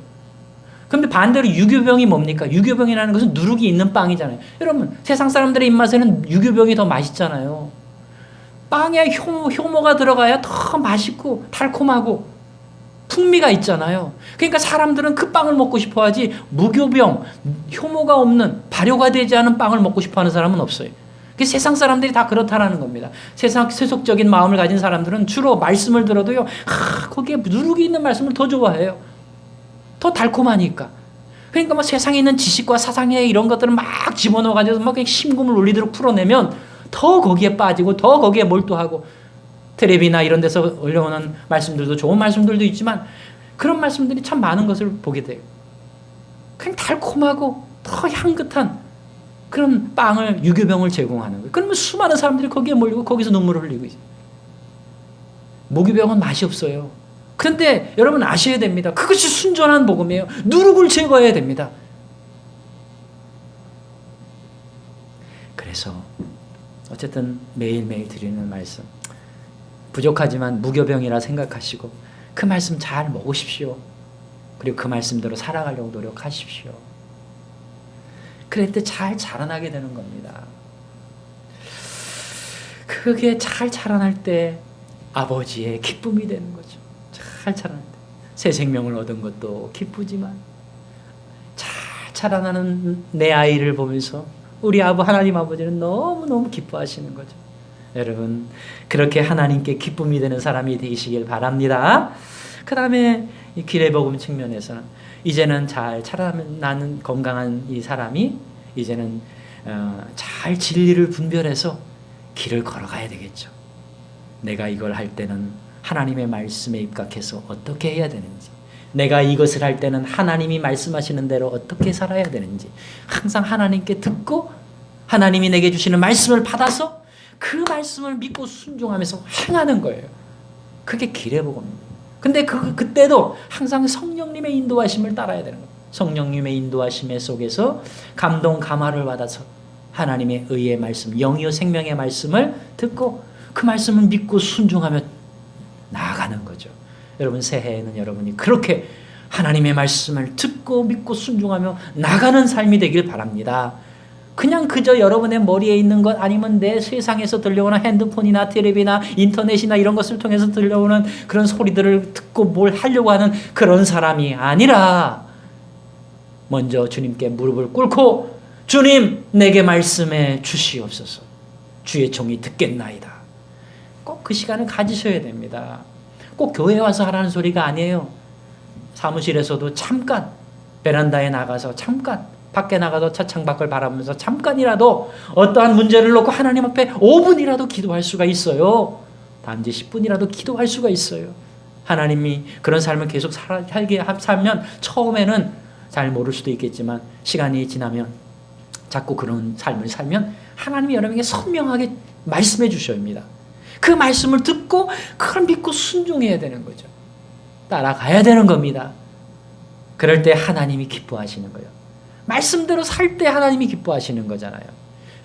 그런데 반대로 유교병이 뭡니까? 유교병이라는 것은 누룩이 있는 빵이잖아요. 여러분, 세상 사람들의 입맛에는 유교병이 더 맛있잖아요. 빵에 효모가 들어가야 더 맛있고 달콤하고 풍미가 있잖아요. 그러니까 사람들은 그 빵을 먹고 싶어 하지, 무교병, 효모가 없는, 발효가 되지 않은 빵을 먹고 싶어 하는 사람은 없어요. 세상 사람들이 다 그렇다라는 겁니다. 세상 세속적인 마음을 가진 사람들은 주로 말씀을 들어도요, 거기에 누룩이 있는 말씀을 더 좋아해요. 더 달콤하니까. 그러니까 뭐 세상에 있는 지식과 사상의 이런 것들을 막 집어넣어가지고 막 그냥 심금을 울리도록 풀어내면 더 거기에 빠지고 더 거기에 몰두하고, 텔레비나 이런 데서 올려오는 말씀들도 좋은 말씀들도 있지만 그런 말씀들이 참 많은 것을 보게 돼요. 그냥 달콤하고 더 향긋한 그런 빵을, 유교병을 제공하는 거예요. 그러면 수많은 사람들이 거기에 몰리고 거기서 눈물을 흘리고 있어요. 무교병은 맛이 없어요. 그런데 여러분 아셔야 됩니다. 그것이 순전한 복음이에요. 누룩을 제거해야 됩니다. 그래서 어쨌든 매일매일 드리는 말씀, 부족하지만 무교병이라 생각하시고 그 말씀 잘 먹으십시오. 그리고 그 말씀대로 살아가려고 노력하십시오. 그럴 때 잘 자라나게 되는 겁니다. 그게 잘 자라날 때 아버지의 기쁨이 되는 거죠. 잘 자라날 때. 새 생명을 얻은 것도 기쁘지만 잘 자라나는 내 아이를 보면서 우리 하나님 아버지는 너무너무 기뻐하시는 거죠. 여러분, 그렇게 하나님께 기쁨이 되는 사람이 되시길 바랍니다. 그 다음에 이 길의 복음 측면에서는 이제는 잘 자라나는 건강한 이 사람이 이제는 잘 진리를 분별해서 길을 걸어가야 되겠죠. 내가 이걸 할 때는 하나님의 말씀에 입각해서 어떻게 해야 되는지, 내가 이것을 할 때는 하나님이 말씀하시는 대로 어떻게 살아야 되는지, 항상 하나님께 듣고 하나님이 내게 주시는 말씀을 받아서 그 말씀을 믿고 순종하면서 행하는 거예요. 그게 길의 복음입니다. 근데 그때도 항상 성령님의 인도하심을 따라야 되는 거예요. 성령님의 인도하심 속에서 감동 감화를 받아서 하나님의 의의 말씀, 영이요 생명의 말씀을 듣고 그 말씀을 믿고 순종하며 나아가는 거죠. 여러분, 새해에는 여러분이 그렇게 하나님의 말씀을 듣고 믿고 순종하며 나가는 삶이 되길 바랍니다. 그냥 그저 여러분의 머리에 있는 것, 아니면 내 세상에서 들려오는 핸드폰이나 텔레비나 인터넷이나 이런 것을 통해서 들려오는 그런 소리들을 듣고 뭘 하려고 하는 그런 사람이 아니라 먼저 주님께 무릎을 꿇고 주님, 내게 말씀해 주시옵소서. 주의 종이 듣겠나이다. 꼭 그 시간을 가지셔야 됩니다. 꼭 교회에 와서 하라는 소리가 아니에요. 사무실에서도 잠깐, 베란다에 나가서 잠깐, 밖에 나가서 차창 밖을 바라보면서 잠깐이라도 어떠한 문제를 놓고 하나님 앞에 5분이라도 기도할 수가 있어요. 단지 10분이라도 기도할 수가 있어요. 하나님이 그런 삶을 계속 살면 처음에는 잘 모를 수도 있겠지만 시간이 지나면, 자꾸 그런 삶을 살면 하나님이 여러분에게 선명하게 말씀해 주셔야 합니다. 그 말씀을 듣고 그걸 믿고 순종해야 되는 거죠. 따라가야 되는 겁니다. 그럴 때 하나님이 기뻐하시는 거예요. 말씀대로 살 때 하나님이 기뻐하시는 거잖아요.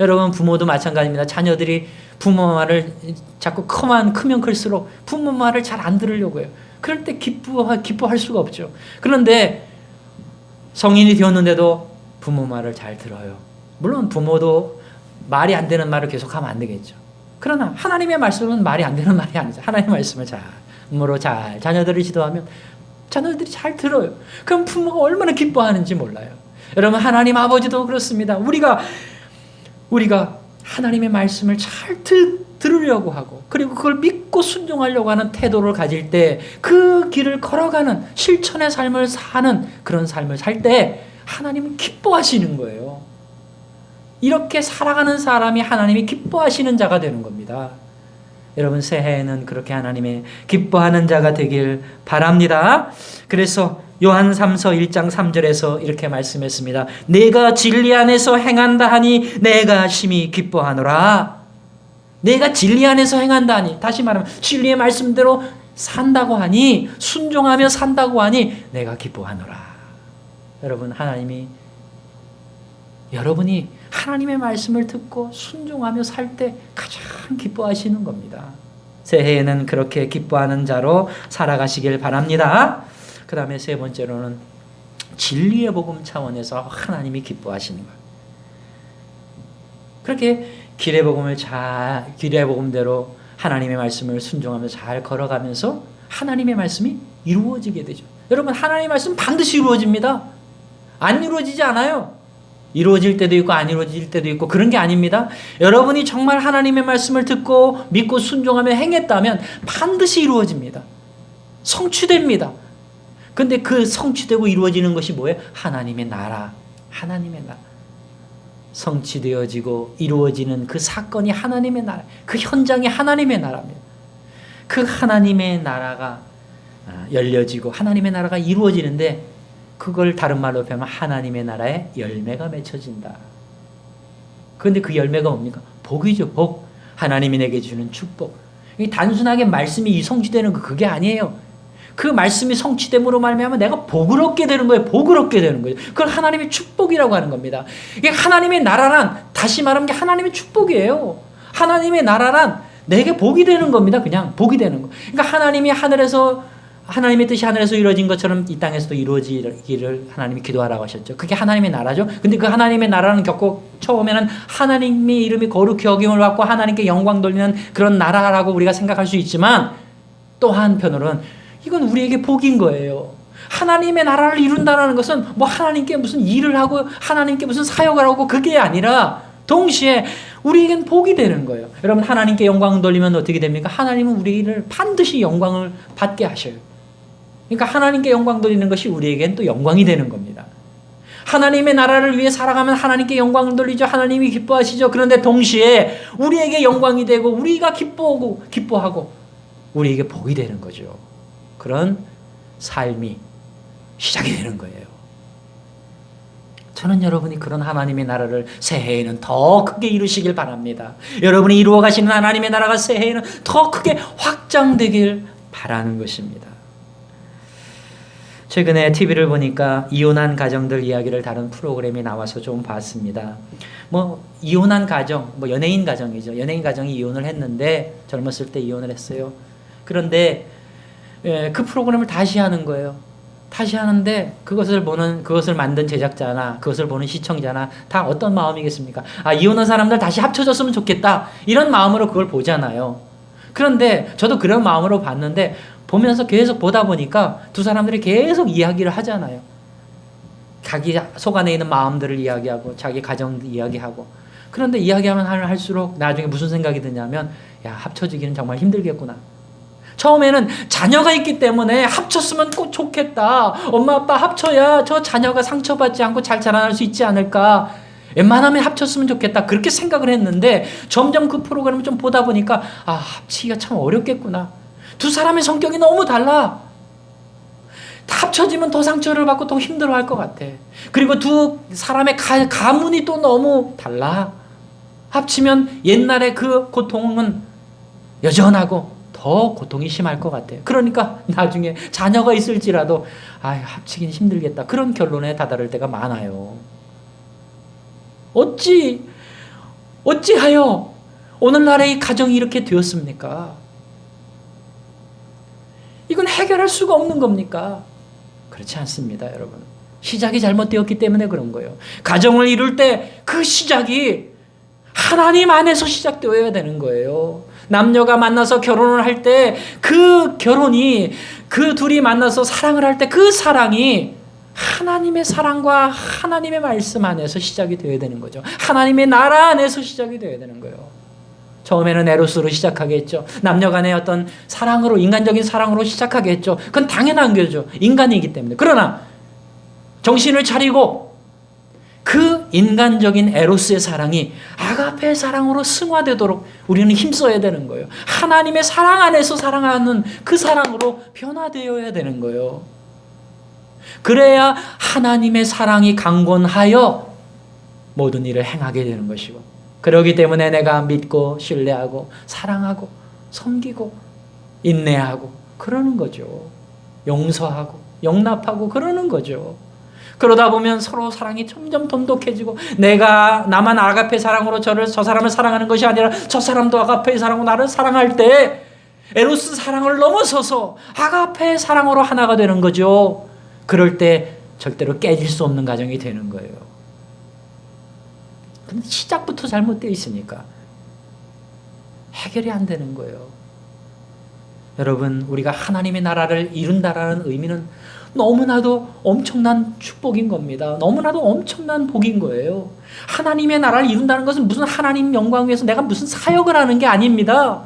여러분, 부모도 마찬가지입니다. 자녀들이 부모 말을 자꾸 크면 클수록 부모 말을 잘 안 들으려고 해요. 그럴 때 기뻐할 수가 없죠. 그런데 성인이 되었는데도 부모 말을 잘 들어요. 물론 부모도 말이 안 되는 말을 계속하면 안 되겠죠. 그러나 하나님의 말씀은 말이 안 되는 말이 아니죠. 하나님의 말씀을 잘 자녀들을 지도하면 자녀들이 잘 들어요. 그럼 부모가 얼마나 기뻐하는지 몰라요. 여러분, 하나님 아버지도 그렇습니다. 우리가 하나님의 말씀을 잘 들으려고 하고, 그리고 그걸 믿고 순종하려고 하는 태도를 가질 때, 그 길을 걸어가는 실천의 삶을 사는 그런 삶을 살 때 하나님은 기뻐하시는 거예요. 이렇게 살아가는 사람이 하나님이 기뻐하시는 자가 되는 겁니다. 여러분, 새해에는 그렇게 하나님의 기뻐하는 자가 되길 바랍니다. 그래서 요한 3서 1장 3절에서 이렇게 말씀했습니다. 내가 진리 안에서 행한다 하니 내가 심히 기뻐하노라. 내가 진리 안에서 행한다니, 다시 말하면 진리의 말씀대로 산다고 하니, 순종하며 산다고 하니 내가 기뻐하노라. 여러분, 여러분이 하나님의 말씀을 듣고 순종하며 살 때 가장 기뻐하시는 겁니다. 새해에는 그렇게 기뻐하는 자로 살아가시길 바랍니다. 그 다음에 세 번째로는 진리의 복음 차원에서 하나님이 기뻐하시는 것. 그렇게 길의 복음대로 하나님의 말씀을 순종하며 잘 걸어가면서 하나님의 말씀이 이루어지게 되죠. 여러분, 하나님의 말씀 반드시 이루어집니다. 안 이루어지지 않아요. 이루어질 때도 있고 안 이루어질 때도 있고 그런 게 아닙니다. 여러분이 정말 하나님의 말씀을 듣고 믿고 순종하며 행했다면 반드시 이루어집니다. 성취됩니다. 근데 그 성취되고 이루어지는 것이 뭐예요? 하나님의 나라. 하나님의 나라. 성취되어지고 이루어지는 그 사건이 하나님의 나라. 그 현장이 하나님의 나라입니다. 그 하나님의 나라가 열려지고 하나님의 나라가 이루어지는데, 그걸 다른 말로 표현하면 하나님의 나라에 열매가 맺혀진다. 그런데 그 열매가 뭡니까? 복이죠. 복. 하나님이 내게 주는 축복. 단순하게 말씀이 성취되는 거 그게 아니에요. 그 말씀이 성취됨으로 말미암아 내가 복을 얻게 되는 거예요. 복을 얻게 되는 거예요. 그걸 하나님의 축복이라고 하는 겁니다. 이게 하나님의 나라란, 다시 말하면 게 하나님의 축복이에요. 하나님의 나라란 내게 복이 되는 겁니다. 그냥 복이 되는 거. 그러니까 하나님이 하나님의 뜻이 하늘에서 이루어진 것처럼 이 땅에서도 이루어지기를 하나님이 기도하라고 하셨죠. 그게 하나님의 나라죠. 근데 그 하나님의 나라는 처음에는 하나님의 이름이 거룩히 여김을 받고 하나님께 영광 돌리는 그런 나라라고 우리가 생각할 수 있지만, 또 한편으로는 이건 우리에게 복인 거예요. 하나님의 나라를 이룬다는 것은 뭐 하나님께 무슨 일을 하고 하나님께 무슨 사역을 하고 그게 아니라 동시에 우리에겐 복이 되는 거예요. 여러분, 하나님께 영광 돌리면 어떻게 됩니까? 하나님은 우리를 반드시 영광을 받게 하셔요. 그러니까 하나님께 영광 돌리는 것이 우리에겐 또 영광이 되는 겁니다. 하나님의 나라를 위해 살아가면 하나님께 영광을 돌리죠. 하나님이 기뻐하시죠. 그런데 동시에 우리에게 영광이 되고 우리가 기뻐하고 우리에게 복이 되는 거죠. 그런 삶이 시작이 되는 거예요. 저는 여러분이 그런 하나님의 나라를 새해에는 더 크게 이루시길 바랍니다. 여러분이 이루어 가시는 하나님의 나라가 새해에는 더 크게 확장되길 바라는 것입니다. 최근에 TV를 보니까 이혼한 가정들 이야기를 다룬 프로그램이 나와서 좀 봤습니다. 이혼한 가정, 연예인 가정이죠. 연예인 가정이 이혼을 했는데, 젊었을 때 이혼을 했어요. 그런데 그 프로그램을 다시 하는 거예요. 다시 하는데 그것을 만든 제작자나 그것을 보는 시청자나 다 어떤 마음이겠습니까? 이혼한 사람들 다시 합쳐졌으면 좋겠다, 이런 마음으로 그걸 보잖아요. 그런데 저도 그런 마음으로 봤는데, 보면서 계속 보다 보니까 두 사람들이 계속 이야기를 하잖아요. 자기 속 안에 있는 마음들을 이야기하고 자기 가정 이야기하고. 그런데 이야기하면 할수록 나중에 무슨 생각이 드냐면, 합쳐지기는 정말 힘들겠구나. 처음에는 자녀가 있기 때문에 합쳤으면 꼭 좋겠다. 엄마 아빠 합쳐야 저 자녀가 상처받지 않고 잘 자라날 수 있지 않을까. 웬만하면 합쳤으면 좋겠다. 그렇게 생각을 했는데 점점 그 프로그램을 좀 보다 보니까 합치기가 참 어렵겠구나. 두 사람의 성격이 너무 달라. 합쳐지면 더 상처를 받고 더 힘들어할 것 같아. 그리고 두 사람의 가문이 또 너무 달라. 합치면 옛날에 그 고통은 여전하고 더 고통이 심할 것 같아요. 그러니까 나중에 자녀가 있을지라도 합치긴 힘들겠다, 그런 결론에 다다를 때가 많아요. 어찌하여 오늘날의 이 가정이 이렇게 되었습니까? 이건 해결할 수가 없는 겁니까? 그렇지 않습니다, 여러분. 시작이 잘못되었기 때문에 그런 거예요. 가정을 이룰 때 그 시작이 하나님 안에서 시작되어야 되는 거예요. 남녀가 만나서 결혼을 할 때 그 결혼이, 그 둘이 만나서 사랑을 할 때 그 사랑이 하나님의 사랑과 하나님의 말씀 안에서 시작이 되어야 되는 거죠. 하나님의 나라 안에서 시작이 되어야 되는 거예요. 처음에는 에로스로 시작하겠죠. 남녀 간의 어떤 사랑으로, 인간적인 사랑으로 시작하겠죠. 그건 당연한 거죠. 인간이기 때문에. 그러나 정신을 차리고 그 인간적인 에로스의 사랑이 아가페의 사랑으로 승화되도록 우리는 힘써야 되는 거예요. 하나님의 사랑 안에서 사랑하는 그 사랑으로 변화되어야 되는 거예요. 그래야 하나님의 사랑이 강권하여 모든 일을 행하게 되는 것이고, 그러기 때문에 내가 믿고 신뢰하고 사랑하고 섬기고 인내하고 그러는 거죠. 용서하고 용납하고 그러는 거죠. 그러다 보면 서로 사랑이 점점 돈독해지고 내가 나만 아가페 사랑으로 저 사람을 사랑하는 것이 아니라 저 사람도 아가페 사랑으로 나를 사랑할 때 에로스 사랑을 넘어서서 아가페 사랑으로 하나가 되는 거죠. 그럴 때 절대로 깨질 수 없는 가정이 되는 거예요. 근데 시작부터 잘못되어 있으니까 해결이 안 되는 거예요. 여러분, 우리가 하나님의 나라를 이룬다라는 의미는 너무나도 엄청난 축복인 겁니다. 너무나도 엄청난 복인 거예요. 하나님의 나라를 이룬다는 것은 무슨 하나님 영광 위해서 내가 무슨 사역을 하는 게 아닙니다.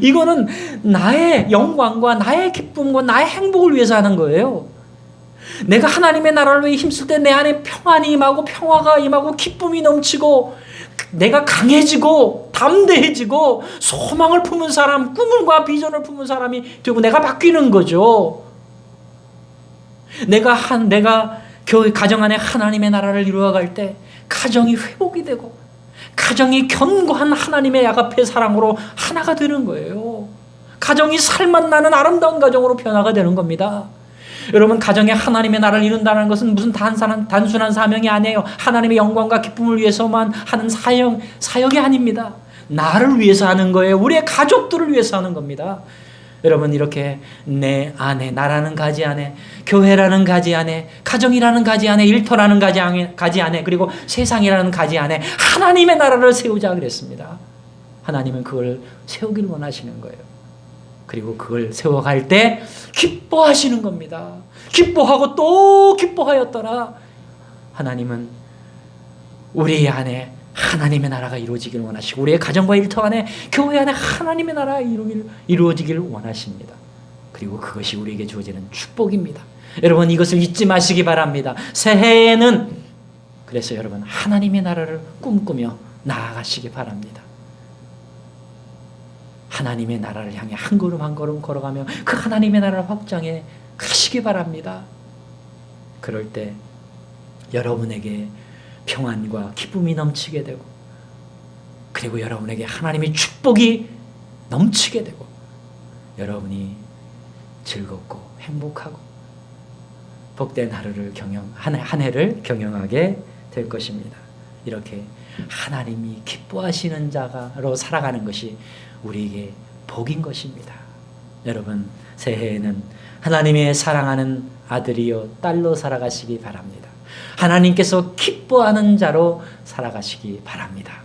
이거는 나의 영광과 나의 기쁨과 나의 행복을 위해서 하는 거예요. 내가 하나님의 나라를 위해 힘쓸 때 내 안에 평안이 임하고 평화가 임하고 기쁨이 넘치고 내가 강해지고 담대해지고 소망을 품은 사람, 꿈과 비전을 품은 사람이 되고 내가 바뀌는 거죠. 내가 교회 가정 안에 하나님의 나라를 이루어갈 때 가정이 회복이 되고 가정이 견고한 하나님의 아가페 사랑으로 하나가 되는 거예요. 가정이 살맛 나는 아름다운 가정으로 변화가 되는 겁니다. 여러분, 가정에 하나님의 나라를 이룬다는 것은 무슨 단순한 사명이 아니에요. 하나님의 영광과 기쁨을 위해서만 하는 사역이 아닙니다. 나를 위해서 하는 거예요. 우리의 가족들을 위해서 하는 겁니다. 여러분, 이렇게 내 안에, 나라는 가지 안에, 교회라는 가지 안에, 가정이라는 가지 안에, 일터라는 가지 안에, 그리고 세상이라는 가지 안에 하나님의 나라를 세우자 그랬습니다. 하나님은 그걸 세우길 원하시는 거예요. 그리고 그걸 세워갈 때 기뻐하시는 겁니다. 기뻐하고 또 기뻐하였더라. 하나님은 우리 안에 하나님의 나라가 이루어지길 원하시고 우리의 가정과 일터 안에 교회 안에 하나님의 나라가 이루어지길 원하십니다. 그리고 그것이 우리에게 주어지는 축복입니다. 여러분, 이것을 잊지 마시기 바랍니다. 새해에는 그래서 여러분 하나님의 나라를 꿈꾸며 나아가시기 바랍니다. 하나님의 나라를 향해 한 걸음 한 걸음 걸어가며 그 하나님의 나라를 확장해 가시기 바랍니다. 그럴 때 여러분에게 평안과 기쁨이 넘치게 되고 그리고 여러분에게 하나님의 축복이 넘치게 되고 여러분이 즐겁고 행복하고 복된 한 해를 경영하게 될 것입니다. 이렇게 하나님이 기뻐하시는 자로 살아가는 것이 우리에게 복인 것입니다. 여러분, 새해에는 하나님의 사랑하는 아들이요 딸로 살아가시기 바랍니다. 하나님께서 기뻐하는 자로 살아가시기 바랍니다.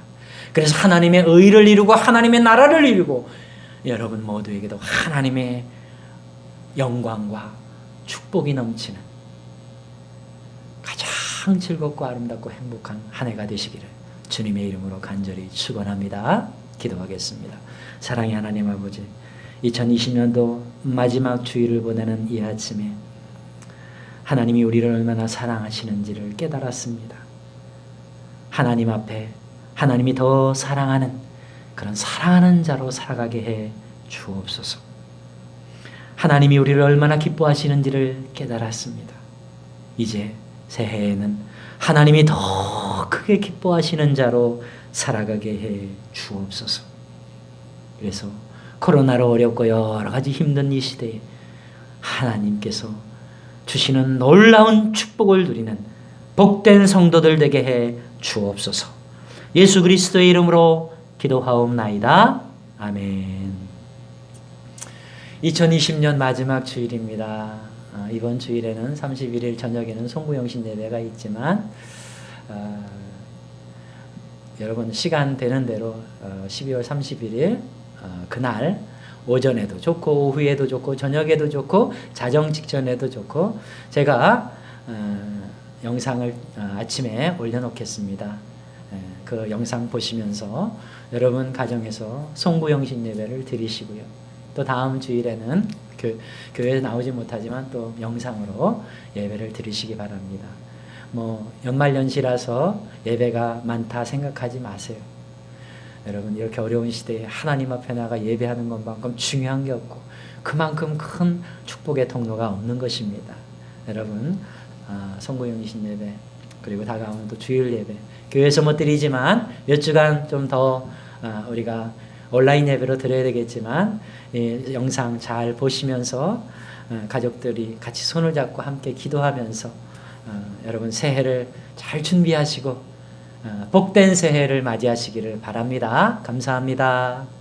그래서 하나님의 의를 이루고 하나님의 나라를 이루고 여러분 모두에게도 하나님의 영광과 축복이 넘치는 가장 즐겁고 아름답고 행복한 한 해가 되시기를 주님의 이름으로 간절히 축원합니다. 기도하겠습니다. 사랑의 하나님 아버지, 2020년도 마지막 주일을 보내는 이 아침에 하나님이 우리를 얼마나 사랑하시는지를 깨달았습니다. 하나님 앞에 하나님이 더 사랑하는 그런 사랑하는 자로 살아가게 해 주옵소서. 하나님이 우리를 얼마나 기뻐하시는지를 깨달았습니다. 이제 새해에는 하나님이 더 크게 기뻐하시는 자로 살아가게 해 주옵소서. 그래서 코로나로 어렵고 여러 가지 힘든 이 시대에 하나님께서 주시는 놀라운 축복을 누리는 복된 성도들 되게 해 주옵소서. 예수 그리스도의 이름으로 기도하옵나이다. 아멘. 2020년 마지막 주일입니다. 이번 주일에는 31일 저녁에는 송구영신 예배가 있지만 여러분 시간 되는 대로 12월 31일 그날 오전에도 좋고 오후에도 좋고 저녁에도 좋고 자정 직전에도 좋고 제가 영상을 아침에 올려놓겠습니다. 그 영상 보시면서 여러분 가정에서 송구영신 예배를 드리시고요. 또 다음 주일에는 교회에 나오지 못하지만 또 영상으로 예배를 드리시기 바랍니다. 연말연시라서 예배가 많다 생각하지 마세요. 여러분, 이렇게 어려운 시대에 하나님 앞에 나가 예배하는 것만큼 중요한 게 없고 그만큼 큰 축복의 통로가 없는 것입니다. 여러분, 송구영신 예배 그리고 다가오는 또 주일 예배, 교회에서 못 드리지만 몇 주간 좀 더 우리가 온라인 예배로 드려야 되겠지만 영상 잘 보시면서 가족들이 같이 손을 잡고 함께 기도하면서 여러분 새해를 잘 준비하시고 복된 새해를 맞이하시기를 바랍니다. 감사합니다.